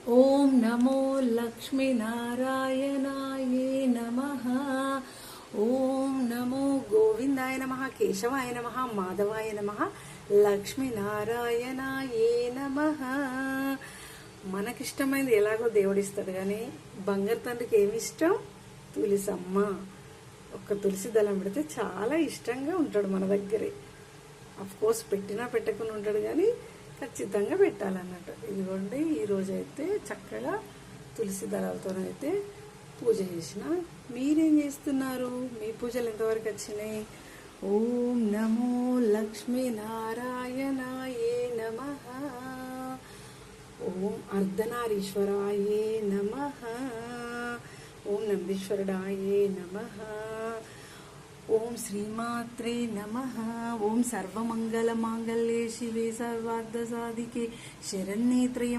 ఓం నమో లక్ష్మీనారాయణాయే నమః. ఓం నమో గోవిందాయ నమః, కేశవాయ నమః, మాధవాయ నమః, లక్ష్మీనారాయణాయే నమః. మనకిష్టమైనది ఎలాగో దేవుడిస్తాడు, కానీ బంగారు తండ్రికి ఏమి ఇష్టం? తులసమ్మ. ఒక్క తులసి దళం పెడితే చాలా ఇష్టంగా ఉంటాడు మన దగ్గరే. అఫ్ కోర్స్ పెట్టినా పెట్టకుండా ఉంటాడు, కానీ ఖచ్చితంగా పెట్టాలన్నట్టు. ఇదిగోండి, ఈరోజైతే చక్కగా తులసి దళాలతోనైతే పూజ చేసిన. మీరేం చేస్తున్నారు? మీ పూజలు ఎంతవరకు వచ్చినాయి? ఓం నమో లక్ష్మీనారాయణాయే నమః. ఓం అర్ధనారీశ్వరాయే నమః. ఓం నందీశ్వరుడాయే నమః. ఓం శ్రీమాత్రే నమః. ఓం సర్వమంగళ మాంగళ్యే శివే సర్వార్థ సాధికే శరణ్యే త్రయం